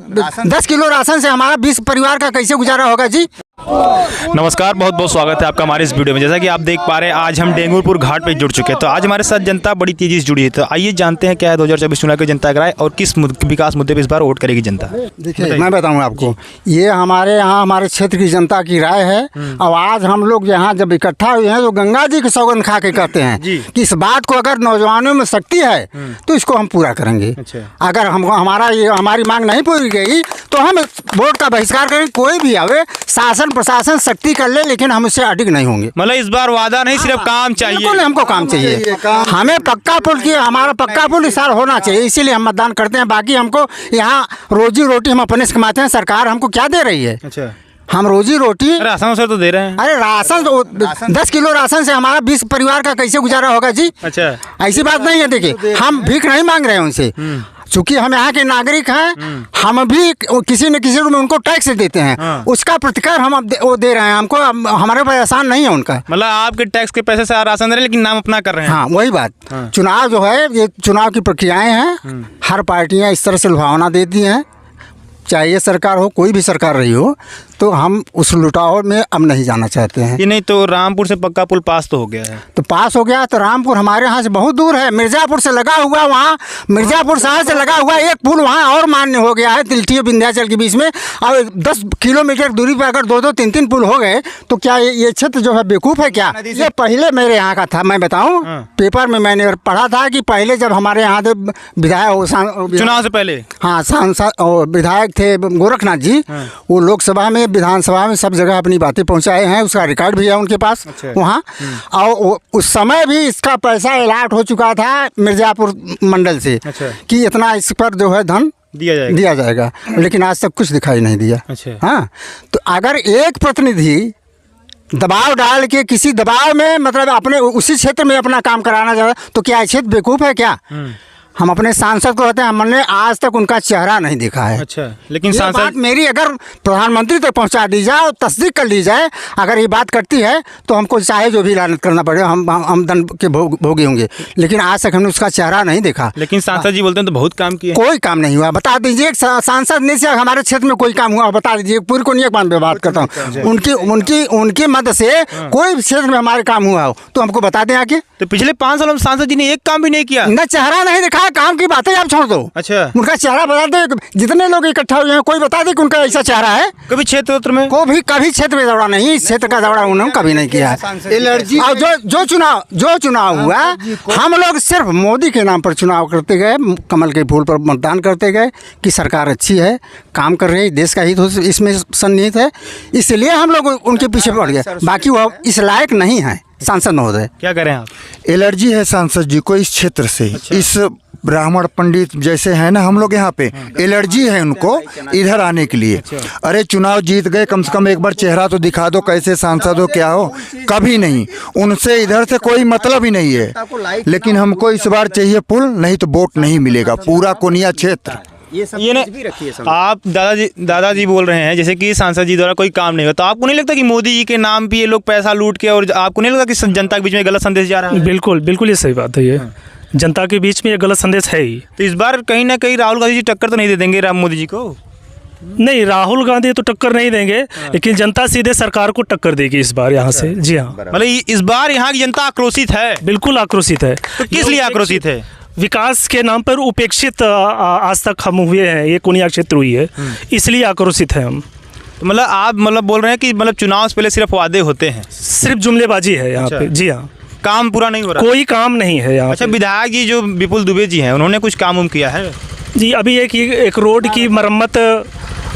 10 kilo ration से हमारा 20 परिवार का कैसे गुजारा होगा जी। नमस्कार, बहुत बहुत स्वागत है आपका हमारे इस वीडियो में। जैसा कि आप देख पा रहे हैं, आज हम डेंगूरपुर घाट पे जुड़ चुके हैं। तो आज हमारे साथ जनता बड़ी तेजी से जुड़ी है। तो आइए जानते हैं क्या है 2024 चुनाव की जनता का राय और किस विकास मुद्दे पे इस बार वोट करेगी जनता। देखिए, मैं बताऊं आपको, ये हमारे यहाँ हमारे क्षेत्र की जनता की राय है। और आज हम लोग यहाँ जब इकट्ठा हुए हैं तो गंगा जी की सौगंध खा के कहते हैं कि इस बात को अगर नौजवानों में शक्ति है तो इसको हम पूरा करेंगे। अगर हमको हमारी मांग नहीं पूरी गई तो हम वोट का बहिष्कार करेंगे। कोई भी आवे, शासन प्रशासन शक्ति कर ले, लेकिन हम उससे अडिग नहीं होंगे। मतलब इस बार वादा नहीं, सिर्फ काम चाहिए। बिल्कुल, हमको काम चाहिए। हमें पक्का पुल की, हमारा पक्का पुल इस साल होना चाहिए, इसीलिए हम मतदान करते हैं। बाकी हमको यहाँ रोजी रोटी हम अपने से कमाते हैं। सरकार हमको क्या दे रही है? अच्छा, हम रोजी रोटी राशन से तो दे रहे हैं। अरे राशन 10 किलो राशन से हमारा 20 परिवार का कैसे गुजारा होगा जी। अच्छा, ऐसी बात नहीं है। देखिए, हम भीख नहीं मांग रहे हैं उनसे, चूंकि हम यहाँ के नागरिक हैं। हम भी किसी न किसी रूप में उनको टैक्स देते हैं, उसका प्रतिकार हम वो दे रहे हैं। हमको हमारे पास आसान नहीं है उनका। मतलब आपके टैक्स के पैसे से राशन दे रहे हैं, लेकिन नाम अपना कर रहे हैं। हाँ, वही बात। चुनाव जो है, ये चुनाव की प्रक्रियाएं हैं। हर पार्टियां इस तरह से लुभावना देती हैं, चाहे ये सरकार हो, कोई भी सरकार रही हो, तो हम उस लुटाव में अब नहीं जाना चाहते हैं। ये नहीं तो रामपुर से पक्का पुल पास तो हो गया है। तो पास हो गया तो रामपुर हमारे यहाँ से बहुत दूर है। मिर्ज़ापुर से लगा हुआ, वहाँ मिर्ज़ापुर शहर से लगा हुआ एक पुल वहाँ और मान्य हो गया है, तिलठी और विंध्याचल के बीच में। और 10 किलोमीटर दूरी पर अगर 2-2, 3-3 पुल हो गए तो क्या ये क्षेत्र जो है बेवकूफ़ है क्या? ये पहले मेरे यहाँ का था। मैं बताऊँ, पेपर में मैंने पढ़ा था कि पहले जब हमारे यहाँ से विधायक चुनाव से पहले, हाँ, सांसद विधायक थे गोरखनाथ जी, वो लोकसभा में, विधानसभा में सब जगह अपनी बातें पहुंचाए हैं। उसका रिकॉर्ड भी है उनके पास। अच्छा। वहाँ और उस समय भी इसका पैसा अलॉट हो चुका था मिर्ज़ापुर मंडल से। अच्छा। कि इतना इस पर जो है धन दिया जाएगा, लेकिन आज तक कुछ दिखाई नहीं दिया। अच्छा। हाँ, तो अगर एक प्रतिनिधि दबाव डाल के किसी दबाव में, मतलब अपने उसी क्षेत्र में अपना काम कराना चाहता, तो क्या क्षेत्र बेवकूफ़ है क्या? हम अपने सांसद को कहते हैं, हमने आज तक उनका चेहरा नहीं देखा है। अच्छा, लेकिन सांसद बात मेरी अगर प्रधानमंत्री तक पहुंचा दी जाए और तस्दीक कर ली जाए, अगर ये बात करती है तो हमको चाहे जो भी लानत करना पड़े, हम दंड के भोगी होंगे। लेकिन आज तक हमने उसका चेहरा नहीं देखा। लेकिन सांसद जी बोलते हैं तो बहुत काम किया। कोई काम नहीं हुआ। बता दीजिए, सांसद ने से हमारे क्षेत्र में कोई काम हुआ, बता दीजिए। पूरी को नहीं एक बात करता हूँ, उनकी मदद से कोई क्षेत्र में हमारे काम हुआ हो तो हमको बता दें आके। तो पिछले 5 सालों में सांसद जी ने एक काम भी नहीं किया, न चेहरा नहीं दिखा। काम की बातें आप छोड़ दो। अच्छा, उनका चेहरा बता दो। जितने लोग इकट्ठा हुए हैं, कोई बता दे कि उनका ऐसा चेहरा है। कभी क्षेत्र में कभी क्षेत्र में दौड़ा नहीं, इस क्षेत्र का दौड़ा उन्होंने कभी नहीं किया है। एलर्जी और जो चुनाव हुआ, हम लोग सिर्फ मोदी के नाम पर चुनाव करते गए, कमल के फूल पर मतदान करते गए कि सरकार अच्छी है, काम कर रही है, देश का हित इसमें सन्निहित है, इसलिए हम लोग उनके पीछे पड़ गए। बाकी वो इस लायक नहीं है सांसद महोदय। क्या करें आप? एलर्जी है सांसद जी को इस क्षेत्र से। अच्छा। इस ब्राह्मण पंडित जैसे हैं ना हम लोग यहाँ पे, एलर्जी है उनको इधर आने के लिए। अरे चुनाव जीत गए, कम से कम एक बार चेहरा तो दिखा दो, कैसे सांसद हो क्या हो। कभी नहीं, उनसे इधर से कोई मतलब ही नहीं है। लेकिन हमको इस बार चाहिए पुल, नहीं तो वोट नहीं मिलेगा। पूरा कोनिया क्षेत्र ये ना, आप दादाजी बोल रहे हैं जैसे कि सांसद जी द्वारा कोई काम नहीं होता। तो आपको नहीं लगता कि मोदी जी के नाम पे ये लोग पैसा लूट के, और आपको नहीं लगता कि जनता के बीच में गलत संदेश जा रहा है? बिल्कुल बिल्कुल, ये सही बात है। ये जनता के बीच में ये गलत संदेश है ही। तो इस बार कहीं ना कहीं राहुल गांधी जी टक्कर तो नहीं दे देंगे मोदी जी को? नहीं, राहुल गांधी तो टक्कर नहीं देंगे, लेकिन जनता सीधे सरकार को टक्कर देगी इस बार यहाँ से। जी हाँ, मतलब इस बार यहाँ की जनता आक्रोशित है। बिल्कुल आक्रोशित है। तो किस लिए आक्रोशित है? विकास के नाम पर उपेक्षित आज तक हम हुए हैं, ये कोनिया क्षेत्र हुई है, इसलिए आक्रोशित है हम। तो मतलब आप बोल रहे हैं कि चुनाव से पहले सिर्फ वादे होते हैं, सिर्फ जुमलेबाजी है यहाँ पे। जी हाँ, काम पूरा नहीं हो रहा, कोई काम नहीं है यहाँ। अच्छा, विधायक जी जो विपुल दुबे जी हैं, उन्होंने कुछ काम किया है? जी, अभी एक रोड की मरम्मत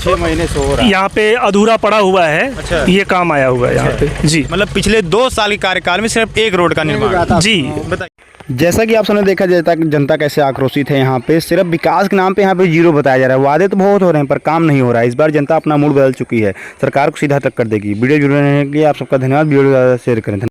6 महीने से हो रहा है, यहाँ पे अधूरा पड़ा हुआ है। अच्छा। ये काम आया हुआ है यहाँ पे। जी, मतलब पिछले 2 साल के कार्यकाल में सिर्फ एक रोड का निर्माण। जी, बताइए। जैसा कि आप सबने देखा, जनता कैसे आक्रोशित है यहाँ पे। सिर्फ विकास के नाम पे यहाँ पे जीरो बताया जा रहा है। वादे तो बहुत हो रहे हैं पर काम नहीं हो रहा है। इस बार जनता अपना मूड बदल चुकी है, सरकार को सीधा टक्कर देगी। वीडियो जुड़े रहने के लिए आप सबका धन्यवाद। वीडियो ज़्यादा शेयर करें।